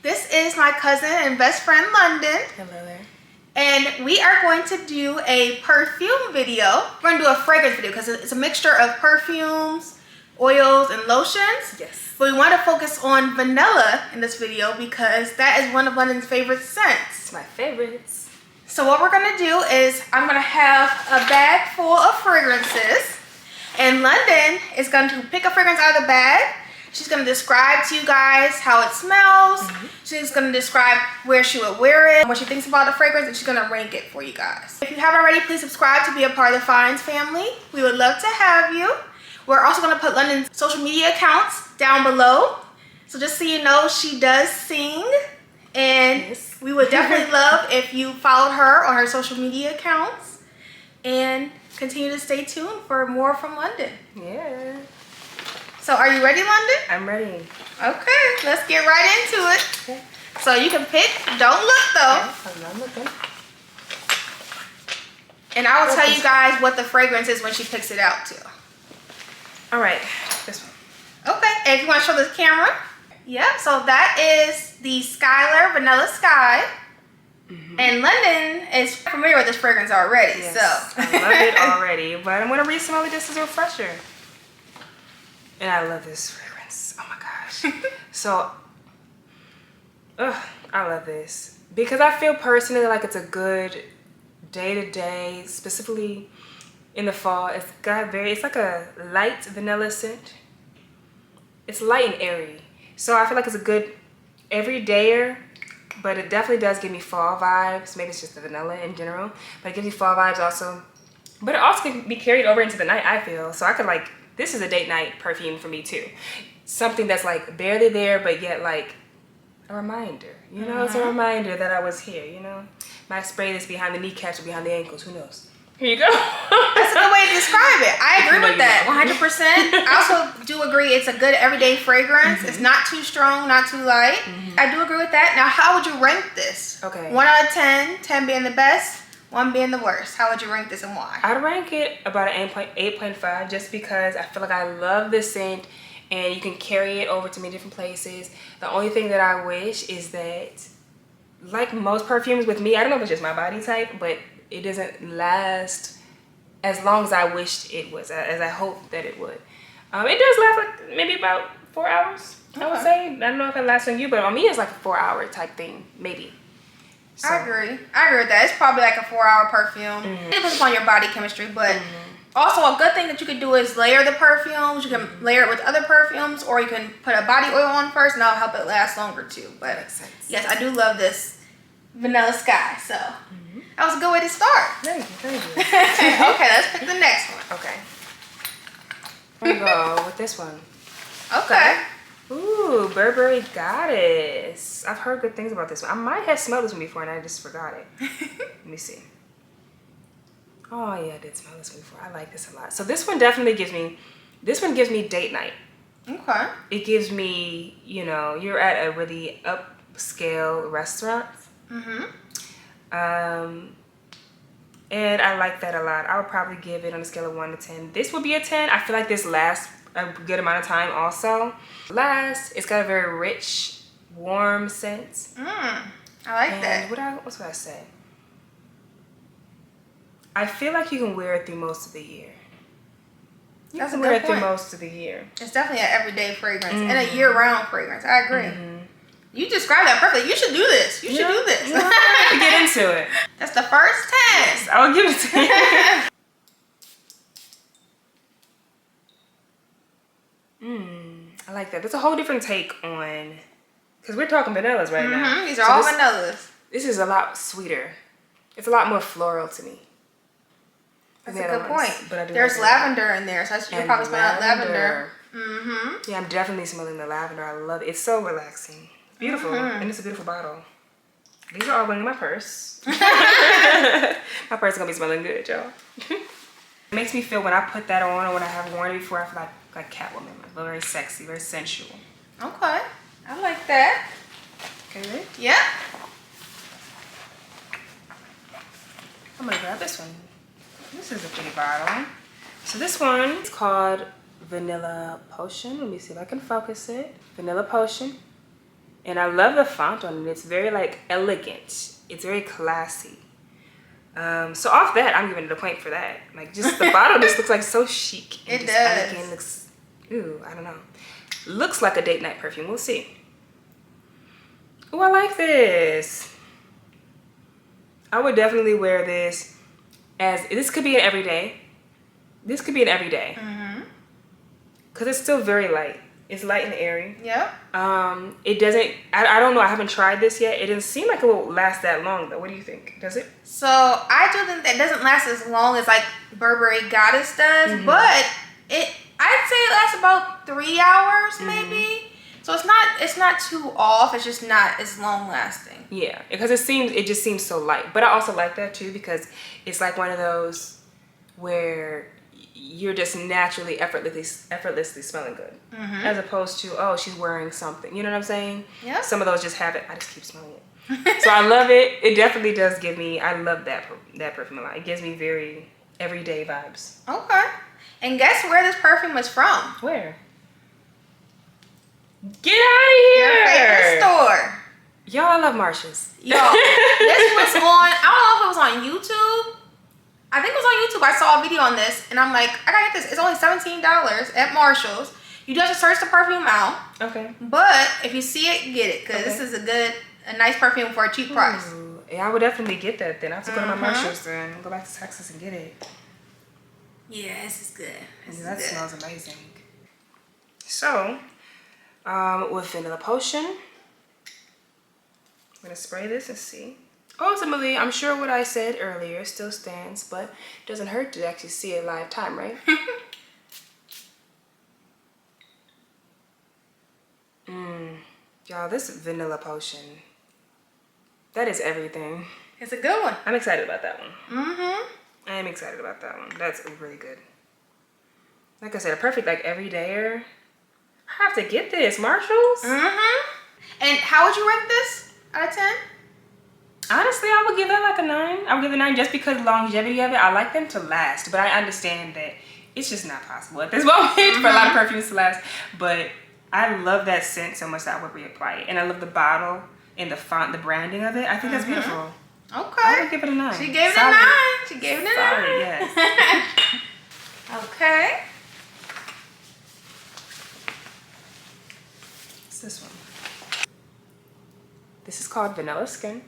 This is my cousin and best friend, London. Hello there. And we are going to do a perfume video. We're going to do a fragrance video because it's a mixture of perfumes, oils, and lotions. Yes. But we want to focus on vanilla in this video because that is one of London's favorite scents. It's my favorites. So what we're going to do is I'm going to have a bag full of fragrances. And London is going to pick a fragrance out of the bag. She's going to describe to you guys how it smells. She's going to describe where she would wear it, what she thinks about the fragrance, and she's going to rank it for you guys. If you haven't already, please subscribe to be a part of the Finds family. We would love to have you. We're also going to put London's social media accounts down below. So just so you know, she does sing. And Yes. we would definitely love if you followed her on her social media accounts. And continue to stay tuned for more from London. Yeah. So are you ready, London? I'm ready. Okay, let's get right into it. Okay. So you can pick, don't look though. I'm not looking. And I will tell you guys what the fragrance is when she picks it out too. All right, this one. Okay, and if you want to show the camera. Yep, so that is the Skylar Vanilla Sky. And London is familiar with this fragrance already, Yes, so. I love it already, but I'm gonna re-smell it just as a refresher. And I love this fragrance. Oh my gosh. So, I love this because I feel personally like it's a good day-to-day, specifically in the fall. It's like a light vanilla scent. It's light and airy. So I feel like it's a good everydayer, but it definitely does give me fall vibes. Maybe it's just the vanilla in general, but it gives me fall vibes also. But it also can be carried over into the night, I feel. So I could like, this is a date night perfume for me too. Something that's like barely there, but yet like a reminder. You know, it's a reminder that I was here, you know? Might spray this behind the kneecaps or behind the ankles, who knows? Here you go. That's a good way to describe it. I agree with that 100%. I also do agree it's a good everyday fragrance. It's not too strong, not too light. I do agree with that. Now, how would you rank this? Okay. 1 out of 10, 10 being the best, 1 being the worst. How would you rank this and why? I'd rank it about an 8.5 just because I feel like I love this scent and you can carry it over to many different places. The only thing that I wish is that, like most perfumes with me, I don't know if it's just my body type, but it doesn't last as long as I wished it was, as I hoped that it would. It does last like maybe about 4 hours, I would say. I don't know if it lasts on you, but on me it's like a 4-hour type thing, maybe. So. I agree with that. It's probably like a 4-hour perfume. It depends upon your body chemistry, but also a good thing that you can do is layer the perfumes. You can layer it with other perfumes, or you can put a body oil on first, and that'll help it last longer too. But Makes sense. yes, I do love this Vanilla Sky. So that was a good way to start. Thank you. Okay, let's pick the next one. Okay. I'm gonna go with this one. Okay. Ooh, Burberry Goddess. I've heard good things about this one. I might have smelled this one before and I just forgot it. Let me see. Oh yeah, I did smell this one before. I like this a lot. So this one definitely gives me date night. Okay. It gives me, you know, you're at a really upscale restaurant. And I like that a lot. I would probably give it on a scale of 1 to 10. This would be a 10. I feel like this lasts a good amount of time also. It's got a very rich, warm scent. I like that. What would I say? I feel like you can wear it through most of the year. That's a wear good it through point. most of the year. It's definitely an everyday fragrance and a year-round fragrance. I agree. You described that perfectly. You should do this. You should do this. You know, I have to get into it. That's the first 10. I will give it to you. I like that. That's a whole different take on, because we're talking vanillas right now. These are all vanillas. This is a lot sweeter. It's a lot more floral to me. That's a good point. But I do There's like lavender in there, so you're probably smelling lavender. Yeah, I'm definitely smelling the lavender. I love it. It's so relaxing. It's beautiful. And it's a beautiful bottle. These are all going in my purse. My purse is going to be smelling good, y'all. It makes me feel when I put that on or when I have worn it before, I feel like Catwoman. Like very sexy, very sensual. Okay. I like that. Okay. Yep. I'm going to grab this one. This is a pretty bottle. So this one is called Vanilla Potion. Let me see if I can focus it. Vanilla Potion. And I love the font on it. It's very like elegant. It's very classy. So off that, I'm giving it a point for that. Like just the bottle just looks like so chic. And It just does. Elegant. Looks, ooh, I don't know. Looks like a date night perfume. We'll see. Ooh, I like this. I would definitely wear this as, this could be an everyday. This could be an everyday. Because it's still very light. It's light and airy. Yep. It doesn't, I don't know, I haven't tried this yet. It doesn't seem like it will last that long though. What do you think? Does it? So I do think that it doesn't last as long as like Burberry Goddess does, but I'd say it lasts about 3 hours maybe. So it's not too off. It's just not as long lasting. Yeah, because it just seems so light. But I also like that too because it's like one of those where you're just naturally effortlessly smelling good, as opposed to, oh, she's wearing something. You know what I'm saying? Yeah. Some of those just have it. I just keep smelling it. So I love it. It definitely does give me. I love that perfume a lot. It gives me very everyday vibes. Okay. And guess where this perfume is from? Where? Get out of here! Your favorite store. Y'all, I love Marshalls. Yo, this was on, I don't know if it was on YouTube. I think it was on YouTube. I saw a video on this and I'm like, I gotta get this. It's only $17 at Marshall's. You just have to search the perfume out. Okay. But if you see it, get it. Because this is a nice perfume for a cheap price. Ooh, yeah, I would definitely get that then. I have to go to my Marshalls then. Go back to Texas and get it. Yeah, this is good. That smells amazing. So, with Vanilla Potion, I'm gonna spray this and see. Ultimately, I'm sure what I said earlier still stands, but it doesn't hurt to actually see it live time, right? Y'all, this Vanilla Potion, that is everything. It's a good one. I'm excited about that one. I am excited about that one. That's really good. Like I said, a perfect like everydayer. I have to get this, Marshalls. And how would you rank this out of 10? Honestly, I would give that like a 9. I would give it a 9 just because of the longevity of it. I like them to last, but I understand that it's just not possible at this moment for a lot of perfumes to last. But I love that scent so much that I would reapply it. And I love the bottle and the font, the branding of it. I think that's beautiful. Okay. I would give it a 9. She gave it Solid. a 9. She gave it a 9. Solid, yes. Okay. What's this one? This is called Vanilla Skin.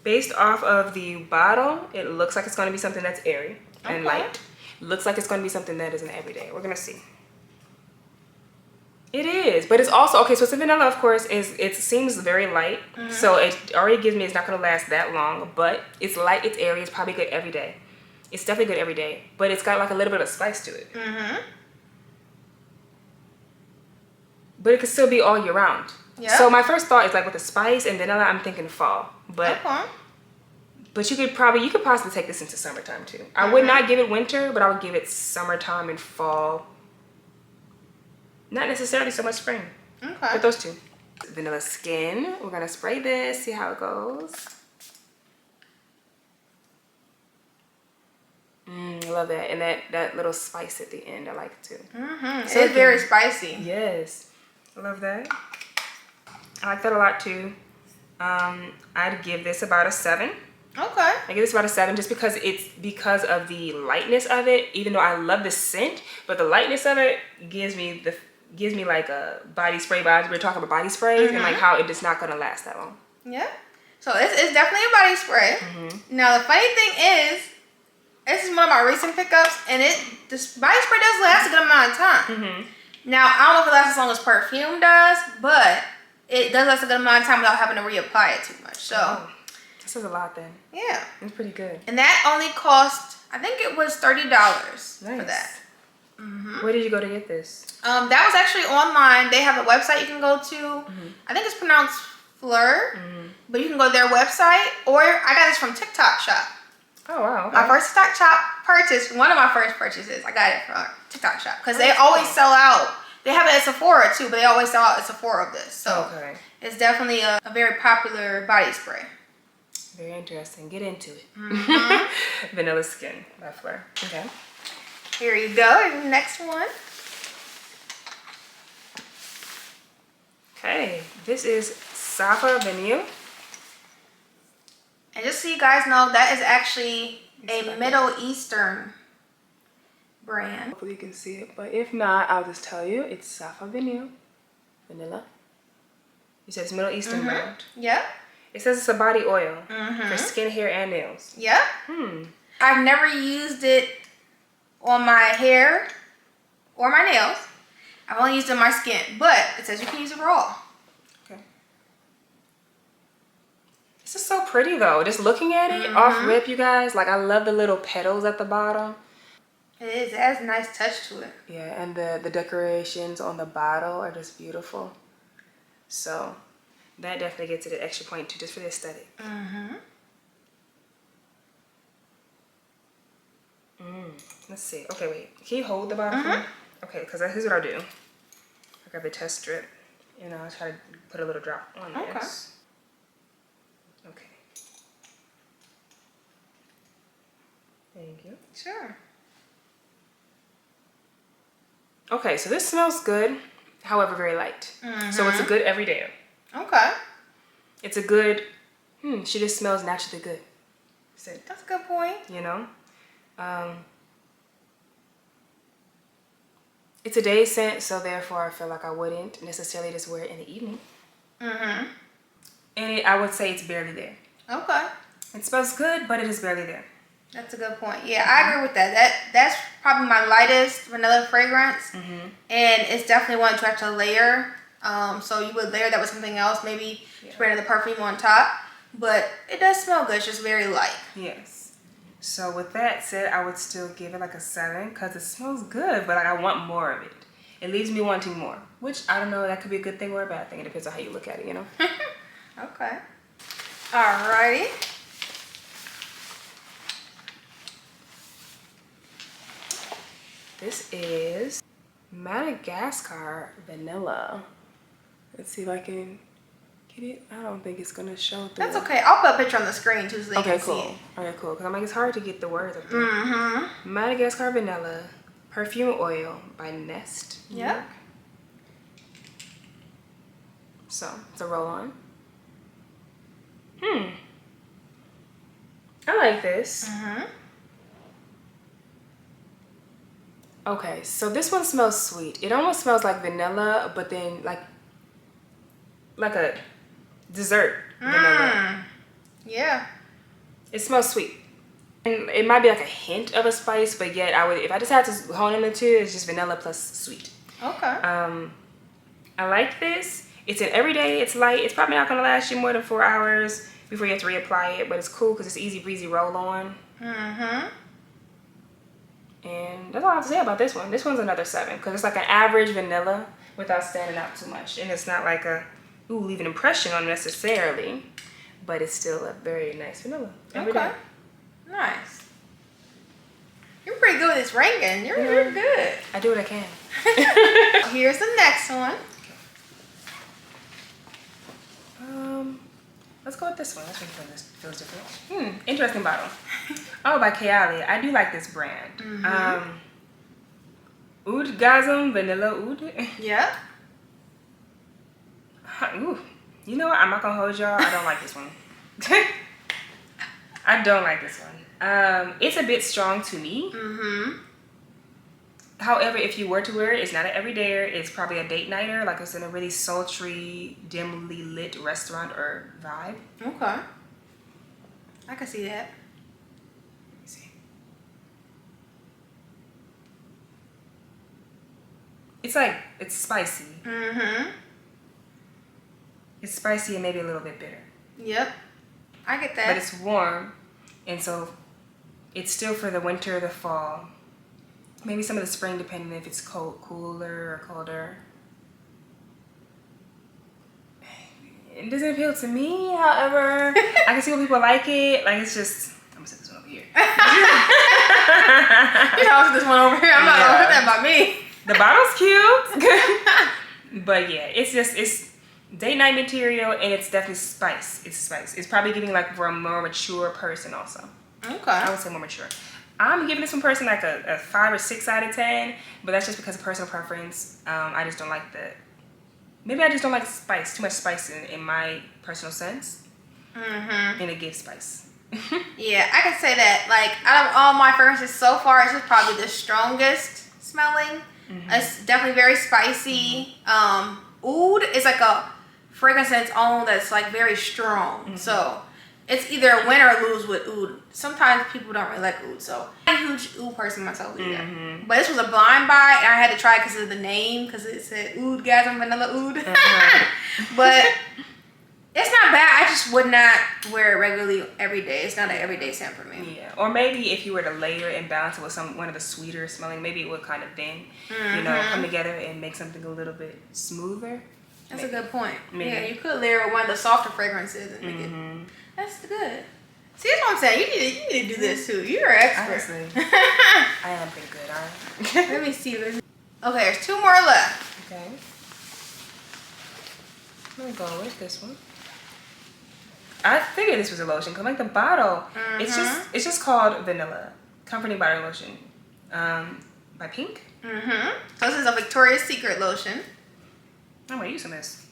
Based off of the bottle, it looks like it's going to be something that's airy and light. It looks like it's going to be something that is an everyday. We're going to see. It is, but it's also, okay, so it's a vanilla, of course, it seems very light. So it already gives me it's not going to last that long, but it's light, it's airy, it's probably good every day. It's definitely good every day, but it's got like a little bit of spice to it. But it could still be all year round. Yeah. So my first thought is like with the spice and vanilla, I'm thinking fall. But but you could possibly take this into summertime too. I would not give it winter, but I would give it summertime and fall. Not necessarily so much spring. Okay. But those two. Vanilla Skin. We're gonna spray this, see how it goes. I love that. And that little spice at the end, I like it too. So it's very spicy. Yes. I love that. I like that a lot too. I'd give this about a 7. Okay. I give this about a 7 just because because of the lightness of it. Even though I love the scent, but the lightness of it gives me like a body spray vibes. We're talking about body sprays and like how it's not gonna last that long. Yeah. So it's definitely a body spray. Now the funny thing is, this is one of my recent pickups, and this body spray does last a good amount of time. Now I don't know if it lasts as long as perfume does, but it does last a good amount of time without having to reapply it too much. So this is a lot then. yeah, it's pretty good. And that only cost, I think it was $30 for that. Where did you go to get this? That was actually online. They have a website you can go to. I think it's pronounced Fleur, but you can go to their website, or I got this from TikTok Shop. Oh wow. Okay. My first TikTok Shop purchase, one of my first purchases, I got it from TikTok Shop because they always sell out. They have it at Sephora too, but they always sell out at Sephora of this. So it's definitely a very popular body spray. Very interesting. Get into it. Vanilla Skin by Fleur. Okay. Here you go. Next one. Okay, this is Safa Vanille. And just so you guys know, that is actually a Middle Eastern brand. Hopefully you can see it, but if not, I'll just tell you it's Safa Vanille. Vanilla. You said it's Middle Eastern brand. Yep. It says it's a body oil for skin, hair, and nails. Yep. I've never used it on my hair or my nails. I've only used it on my skin, but it says you can use it raw. Okay. This is so pretty though. Just looking at it off rip, you guys. Like, I love the little petals at the bottom. It is. It has a nice touch to it. Yeah, and the decorations on the bottle are just beautiful. So that definitely gets it an extra point too, just for the aesthetic. Let's see. Okay, wait. Can you hold the bottle for me? Okay, because here's what I'll do. I grab the test strip, and I'll try to put a little drop on this. Okay. Thank you. Sure. Okay, so this smells good, however, very light. So it's a good everyday. Okay. It's a good, she just smells naturally good. So, That's a good point. you know? It's a day scent, so therefore I feel like I wouldn't necessarily just wear it in the evening. And I would say it's barely there. Okay. It smells good, but it is barely there. That's a good point. Yeah, I agree with that. That's probably my lightest vanilla fragrance. And it's definitely one to have to layer. So you would layer that with something else, maybe spray the perfume on top. But it does smell good. It's just very light. Yes. So with that said, I would still give it like a 7 because it smells good, but like I want more of it. It leaves me wanting more, which I don't know, that could be a good thing or a bad thing. It depends on how you look at it, you know? Okay. Alrighty. This is Madagascar Vanilla. Let's see if I can get it. I don't think it's gonna show through. That's okay. I'll put a picture on the screen too so they can see cool. it. Okay, cool. Because I'm like, it's hard to get the words up there. Madagascar Vanilla Perfume Oil by Nest. Yep. So it's a roll-on. I like this. Okay, so this one smells sweet. It almost smells like vanilla, but then like a dessert vanilla. Yeah. It smells sweet. And it might be like a hint of a spice, but yet if I just had to hone in the two, it's just vanilla plus sweet. Okay. I like this. It's an everyday, it's light. It's probably not gonna last you more than 4 hours before you have to reapply it, but it's cool because it's easy breezy roll on. And that's all I have to say about this one. This one's another 7 because it's like an average vanilla without standing out too much. And it's not like leave an impression on necessarily, but it's still a very nice vanilla. Okay. Nice. You're pretty good with this ranking. You're good. I do what I can. Here's the next one. Let's go with this one. This one feels different. Interesting bottle. Oh, by Kayali. I do like this brand. Oudgasm Vanilla Oud. Yeah. Ooh. You know what? I'm not gonna hold y'all. I don't like this one. I don't like this one. It's a bit strong to me. However, if you were to wear it, it's not an everydayer. It's probably a date nighter, like it's in a really sultry, dimly lit restaurant or vibe. Okay. I can see that. Let me see. It's spicy. It's spicy and maybe a little bit bitter. Yep. I get that. But it's warm, and so it's still for the winter, the fall. Maybe some of the spring, depending if it's cooler or colder. It doesn't appeal to me, however. I can see when people like it. Like, it's just, I'm gonna set this one over here. I'll set this one over here. I'm not gonna put that by me. The bottle's cute. But yeah, it's date night material, and it's definitely spice. It's spice. It's probably giving like for a more mature person also. Okay. I would say more mature. I'm giving this one person like a 5 or 6 out of 10, but that's just because of personal preference. I just don't like maybe I just don't like spice, too much spice in my personal sense. Mm-hmm. And it gives spice. Yeah, I can say that. Like, out of all my fragrances so far, it's just probably the strongest smelling. Mm-hmm. It's definitely very spicy. Oud is like a fragrance in its own that's like very strong. Mm-hmm. So it's either win or lose with oud. Sometimes people don't really like oud, so I'm a huge oud person myself either. Mm-hmm. But this was a blind buy, and I had to try it because of the name, because it said Oudgasm Vanilla Oud. Mm-hmm. But it's not bad. I just would not wear it regularly every day. It's not an everyday scent for me. Yeah, or maybe if you were to layer and balance it with one of the sweeter smelling, maybe it would kind of then, you know, come together and make something a little bit smoother. That's maybe. a good point. Maybe. Yeah, you could layer with one of the softer fragrances and make it. That's good. See, that's what I'm saying. You need to do this too. You're an expert. Honestly, I am pretty good, alright? Let me see. Okay, there's 2 more left. Okay. I'm gonna go with this one. I figured this was a lotion because like the bottle, it's just called Vanilla Comforting Body Lotion, by Pink. So this is a Victoria's Secret lotion. I'm gonna use some of this.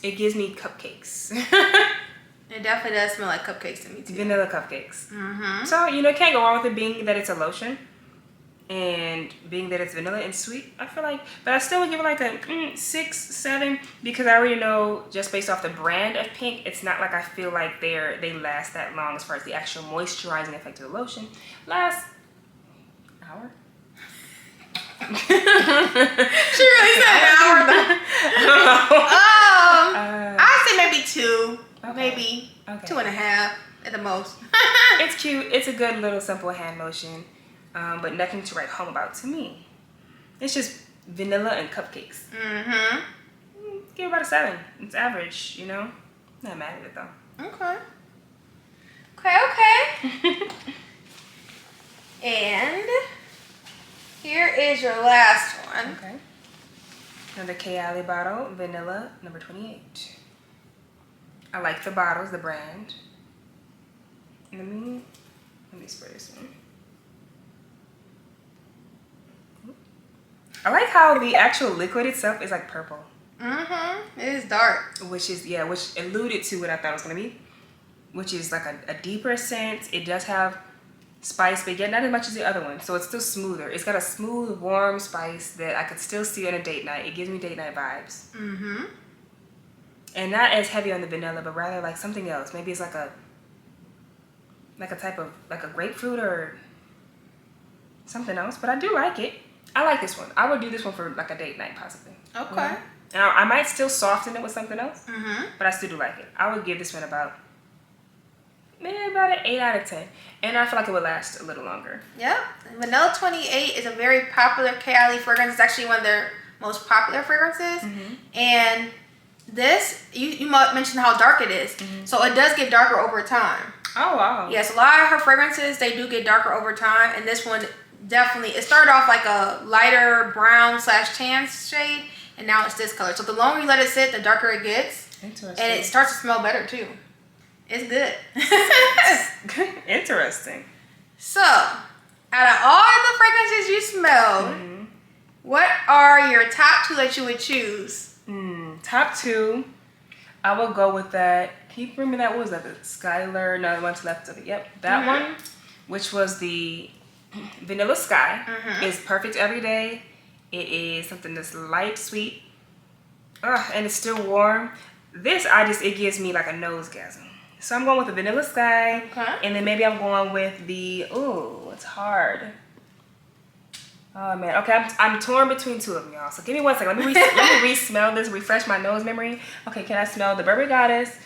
It gives me cupcakes. It definitely does smell like cupcakes to me too. Vanilla cupcakes. So you know, can't go wrong with it being that it's a lotion. And being that it's vanilla and sweet, I feel like, but I still would give it like a 6, 7 because I already know just based off the brand of Pink, it's not like I feel like they last that long as far as the actual moisturizing effect of the lotion. Last hour. She really said an hour though. I'd say maybe 2, maybe 2.5 at the most. It's cute. It's a good little simple hand lotion. But nothing to write home about to me. It's just vanilla and cupcakes. Give it about a 7. It's average, you know? Not mad at it though. Okay. And here is your last one. Okay. Another Kayali bottle, vanilla, number 28. I like the bottles, the brand. Let me spray this one. I like how the actual liquid itself is like purple. It is dark. Which alluded to what I thought it was gonna be. Which is like a deeper scent. It does have spice, but yet not as much as the other one. So it's still smoother. It's got a smooth, warm spice that I could still see on a date night. It gives me date night vibes. And not as heavy on the vanilla, but rather like something else. Maybe it's like a type of like a grapefruit or something else. But I do like it. I like this one. I would do this one for like a date night possibly. Okay. And I might still soften it with something else, but I still do like it. I would give this one maybe about an 8 out of 10. And I feel like it would last a little longer. Yep. Vanilla 28 is a very popular Kayali fragrance. It's actually one of their most popular fragrances. And this, you mentioned how dark it is. So it does get darker over time. Oh, wow. Yes, a lot of her fragrances, they do get darker over time. And this one definitely, it started off like a lighter brown / tan shade. And now it's this color. So the longer you let it sit, the darker it gets. Interesting. And it starts to smell better too. It's good. Interesting. So, out of all the fragrances you smelled, what are your top 2 that you would choose? Top 2, I will go with that. Can you remember that? What was that? The Skylar? No, the one to left of it. Yep, that one, which was the Vanilla Sky. Is perfect every day. It is something that's light, sweet, and it's still warm. This, it gives me like a nosegasm. So I'm going with the Vanilla Sky, and then maybe I'm going with the, it's hard. Oh man, okay, I'm torn between 2 of them, y'all. So give me 1 second. Let me re-smell this, refresh my nose memory. Okay, can I smell the Burberry Goddess?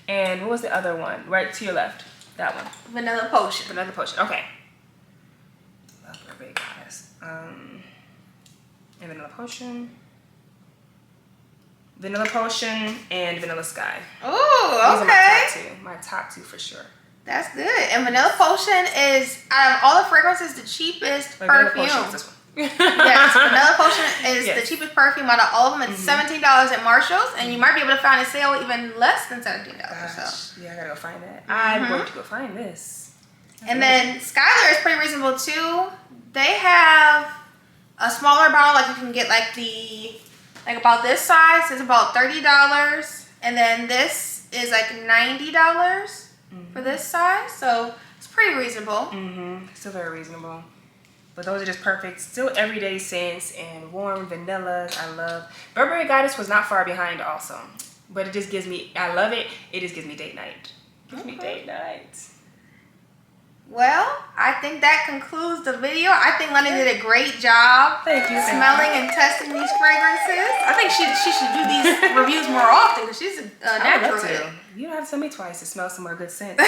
And what was the other one? Right to your left. That one. Vanilla Potion. Vanilla Potion. Okay. Love Burberry Goddess. And Vanilla Potion. Vanilla Potion and Vanilla Sky. Oh, okay. These are my top 2 for sure. That's good. And Vanilla Potion is, out of all the fragrances, the cheapest perfume. Vanilla Potion is this one. Yes, Vanilla Potion is the cheapest perfume out of all of them. It's $17 at Marshall's, and you might be able to find a sale even less than $17. Gosh, yeah, I gotta go find that. I'm going to go find this. And then Skylar is pretty reasonable too. They have a smaller bottle, like you can get like about this size. It's about $30, and then this is like $90 for this size. So it's pretty reasonable. Still very reasonable. But those are just perfect. Still everyday scents and warm vanillas. I love. Burberry Goddess was not far behind also. But it just gives me, I love it. It just gives me date night. Gives me date night. Well, I think that concludes the video. I think London did a great job. Thank you. Smelling and testing these fragrances. I think she should do these reviews more often because she's a natural. You don't have to tell me twice to smell some more good scents.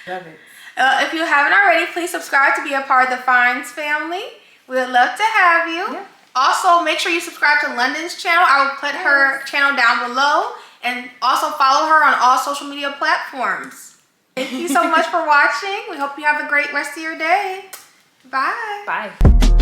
Love it. If you haven't already, please subscribe to be a part of the Finds family. We would love to have you. Yeah. Also, make sure you subscribe to London's channel. I will put her channel down below. And also follow her on all social media platforms. Thank you so much for watching. We hope you have a great rest of your day. Bye. Bye.